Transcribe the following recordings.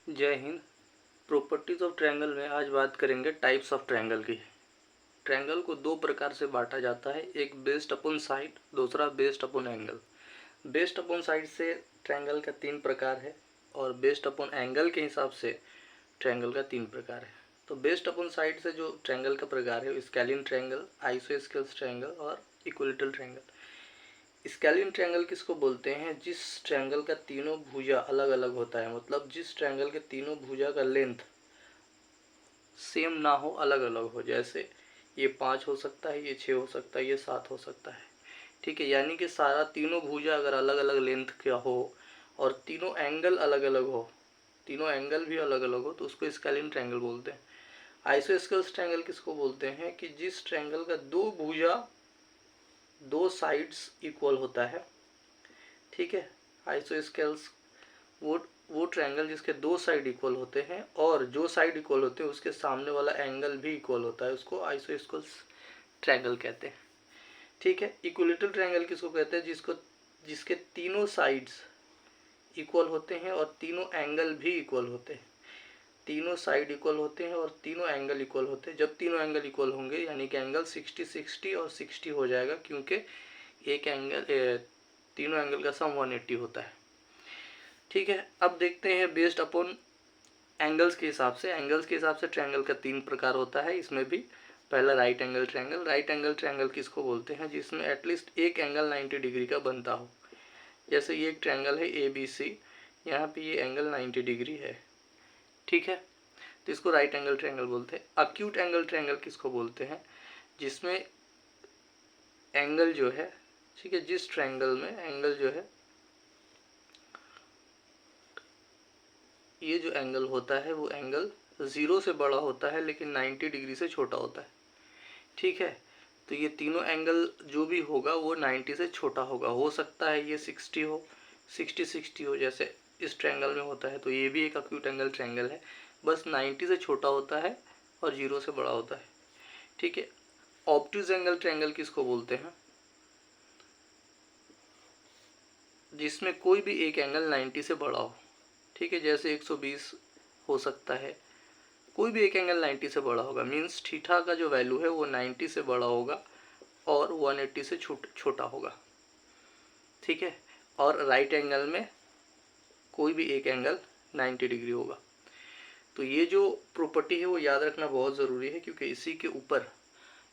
जय Hind. Properties of triangle में आज बात करेंगे टाइप्स ऑफ ट्रायंगल की। ट्रायंगल को दो प्रकार से बांटा जाता है, एक बेस्ड अपॉन साइड, दूसरा based upon angle. Based upon side से ट्रायंगल का तीन प्रकार है और बेस्ड अपॉन एंगल के हिसाब से ट्रायंगल का तीन प्रकार है। तो बेस्ड अपॉन साइड से जो ट्रायंगल का प्रकार है, स्केलिन ट्रायंगल, आइसोस्केल्स ट्रायंगल और इक्विलेटरल ट्रायंगल। स्केलिन ट्रायंगल किसको बोलते हैं? जिस ट्रायंगल का तीनों भुजा अलग अलग होता है, मतलब जिस ट्रायंगल के तीनों भुजा का लेंथ सेम ना हो, अलग अलग हो। जैसे ये 5 हो सकता है, ये 6 हो सकता है, ये 7 हो सकता है। ठीक है, यानी कि सारा तीनों भुजा अगर अलग अलग लेंथ का हो और तीनों एंगल अलग अलग हो, तीनों एंगल भी अलग अलग हो, तो उसको स्केलिन ट्रायंगल बोलते हैं। आइसोस्केल्स ट्रायंगल किसको बोलते हैं? कि जिस ट्रायंगल का दो भुजा, दो साइड्स इक्वल होता है। ठीक है, आइसोस्केल्स वो ट्रायंगल जिसके दो साइड इक्वल होते हैं और जो साइड इक्वल होते हैं उसके सामने वाला एंगल भी इक्वल होता है, उसको आइसोस्केल्स ट्रायंगल कहते हैं। ठीक है, इक्विलेटरल ट्रायंगल किसको कहते हैं? जिसके तीनों साइड्स इक्वल होते हैं और तीनों एंगल भी इक्वल होते हैं। तीनों साइड इक्वल होते हैं और तीनों एंगल इक्वल होते हैं। जब तीनों एंगल इक्वल होंगे यानी कि एंगल 60-60 और 60 हो जाएगा, क्योंकि एक एंगल तीनों एंगल का सम 180 होता है। ठीक है, अब देखते हैं बेस्ड अपॉन एंगल्स के हिसाब से। एंगल्स के हिसाब से ट्रायंगल का तीन प्रकार होता है, इसमें भी पहला right angle triangle. Right angle triangle किसको बोलते हैं? जिसमें एटलीस्ट एक एंगल 90 डिग्री का बनता हो। जैसे ये एक ट्रायंगल है ABC, यहाँ पे ये एंगल 90 डिग्री है। ठीक है, तो इसको राइट एंगल ट्रायंगल बोलते हैं। अक्यूट एंगल ट्रायंगल किसको बोलते हैं? जिसमें एंगल जो है, ठीक है, जिस ट्रायंगल में एंगल जो है, ये जो एंगल होता है वो एंगल 0 से बड़ा होता है लेकिन 90 डिग्री से छोटा होता है। ठीक है, तो ये तीनों एंगल जो भी होगा वो 90 से छोटा होगा। हो सकता है ये 60 हो, 60-60 हो, जैसे इस ट्रायंगल में होता है। तो ये भी एक अक्यूट एंगल ट्रायंगल है, बस 90 से छोटा होता है और 0 से बड़ा होता है। ठीक है, ऑब्ट्यूज एंगल ट्रायंगल किसको बोलते हैं? जिसमें कोई भी एक एंगल 90 से बड़ा हो। ठीक है, जैसे 120 हो सकता है, कोई भी एक एंगल 90 से बड़ा होगा, मीन्स थीटा का जो वैल्यू है वो 90 से बड़ा होगा और 180 से छोटा होगा। ठीक है, और राइट एंगल में कोई भी एक एंगल 90 डिग्री होगा। तो ये जो प्रॉपर्टी है वो याद रखना बहुत ज़रूरी है, क्योंकि इसी के ऊपर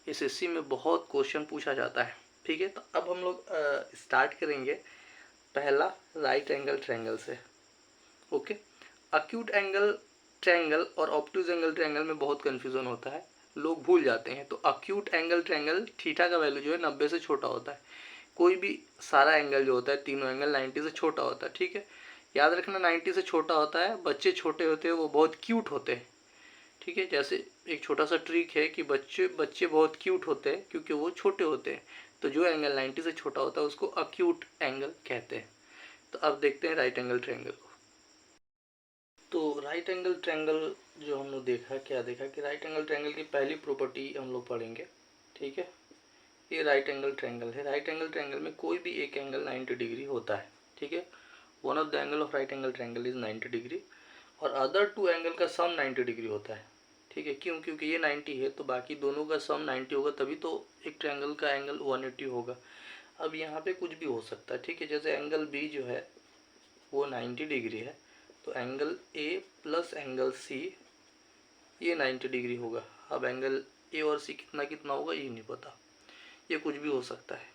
SSC में बहुत क्वेश्चन पूछा जाता है। ठीक है, तो अब हम लोग स्टार्ट करेंगे पहला राइट एंगल ट्रायंगल से। ओके, अक्यूट एंगल ट्रायंगल और ऑब्ट्यूज एंगल ट्रायंगल में बहुत कन्फ्यूज़न होता है, लोग भूल जाते हैं। तो अक्यूट एंगल ट्रायंगल, थीटा का वैल्यू जो है 90 से छोटा होता है। कोई भी सारा एंगल जो होता है, तीनों एंगल 90 से छोटा होता है। ठीक है, याद रखना 90 से छोटा होता है। बच्चे छोटे होते हैं वो बहुत क्यूट होते हैं। ठीक है, जैसे एक छोटा सा ट्रिक है कि बच्चे बच्चे बहुत क्यूट होते हैं क्योंकि वो छोटे होते हैं। तो जो एंगल 90 से छोटा होता है उसको अक्यूट एंगल कहते हैं। तो अब देखते हैं राइट एंगल ट्रायंगल को। तो राइट एंगल ट्रायंगल जो हम लोग देखा, क्या देखा कि राइट एंगल ट्रायंगल की पहली प्रॉपर्टी हम लोग पढ़ेंगे। ठीक है, ये राइट एंगल ट्रायंगल है। राइट एंगल ट्रायंगल में कोई भी एक एंगल 90 डिग्री होता है। ठीक है, one of the angle of right angle triangle is 90 degree और अदर टू एंगल का सम 90 डिग्री होता है। ठीक है, क्यों? क्योंकि ये 90 है तो बाकी दोनों का सम 90 होगा, तभी तो एक ट्रायंगल का एंगल 180 होगा। अब यहाँ पे कुछ भी हो सकता है। ठीक है, जैसे एंगल बी जो है वो 90 डिग्री है, तो angle A plus angle C ये 90 डिग्री होगा। अब एंगल ए और सी कितना कितना होगा ये नहीं पता, ये कुछ भी हो सकता है।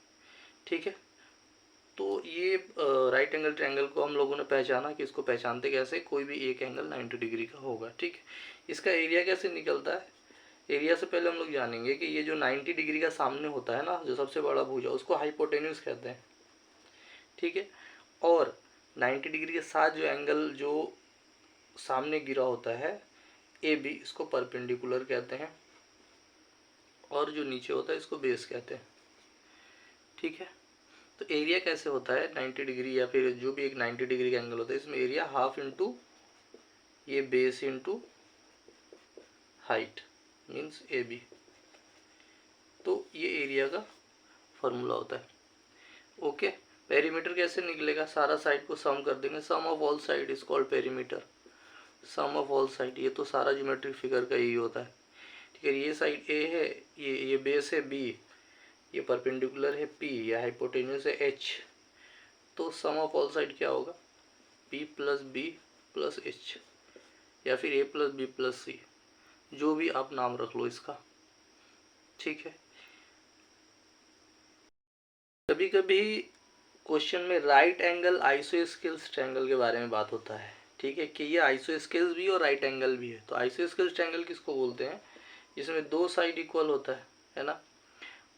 ठीक है, तो ये राइट एंगल ट्रायंगल को हम लोगों ने पहचाना कि इसको पहचानते कैसे? कोई भी एक एंगल 90 डिग्री का होगा। ठीक है, इसका एरिया कैसे निकलता है? एरिया से पहले हम लोग जानेंगे कि ये जो 90 डिग्री का सामने होता है ना, जो सबसे बड़ा भुजा, उसको हाइपोटेन्यूज कहते हैं। ठीक है, और 90 डिग्री के साथ जो एंगल जो सामने गिरा होता है AB, इसको परपेंडिकुलर कहते हैं, और जो नीचे होता है इसको बेस कहते हैं। ठीक है, तो एरिया कैसे होता है? 90 डिग्री या फिर जो भी एक 90 डिग्री का एंगल होता है, इसमें एरिया हाफ इंटू ये base into height means AB। तो ये एरिया का फॉर्मूला होता है। ओके, पेरीमीटर कैसे निकलेगा? सारा साइड को सम कर देंगे, sum of all side is called perimeter. Sum of all side, ये तो सारा ज्योमेट्रिक फिगर का यही होता है। ठीक है, ये साइड ए है, ये बेस है बी, ये परपेंडिकुलर है पी, या हाइपोटेन्यूस है एच, तो सम ऑफ ऑल साइड क्या होगा, P plus B plus H, या फिर A plus B plus C, जो भी आप नाम रख लो इसका। ठीक है, कभी कभी क्वेश्चन में राइट एंगल आइसोस्केल्स ट्रायंगल के बारे में बात होता है। ठीक है, कि ये आइसोस्केल्स भी और राइट एंगल भी है। तो आइसोस्केल्स ट्रायंगल किसको बोलते हैं, जिसमें दो साइड इक्वल होता है ना।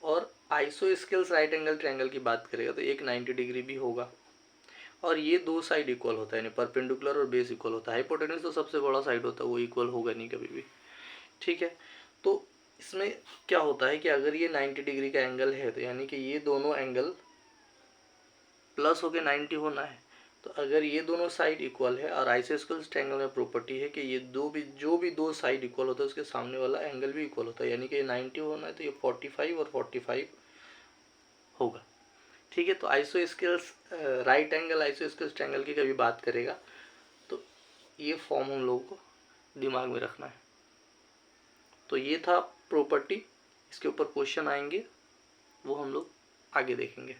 और आइसोस्केल्स राइट एंगल ट्रायंगल की बात करेगा तो एक 90 डिग्री भी होगा, और ये दो साइड इक्वल होता है, यानी परपेंडिकुलर और बेस इक्वल होता है। हाइपोटेन्यूस तो सबसे बड़ा साइड होता है, वो इक्वल होगा नहीं कभी भी। ठीक है, तो इसमें क्या होता है कि अगर ये 90 डिग्री का एंगल है, तो यानी कि ये दोनों एंगल प्लस होके 90 होना है। तो अगर ये दोनों साइड इक्वल है, और आइसोस्केल्स ट्रायंगल में प्रॉपर्टी है कि ये जो भी दो साइड इक्वल होता है उसके सामने वाला एंगल भी इक्वल होता है, यानी कि ये 90 होना है तो ये 45 और 45 होगा। ठीक है, तो isosceles right angle isosceles triangle की कभी बात करेगा तो ये फॉर्म हम लोगों को दिमाग में रखना है। तो ये था प्रॉपर्टी, इसके ऊपर क्वेश्चन आएंगे, वो हम लोग आगे देखेंगे।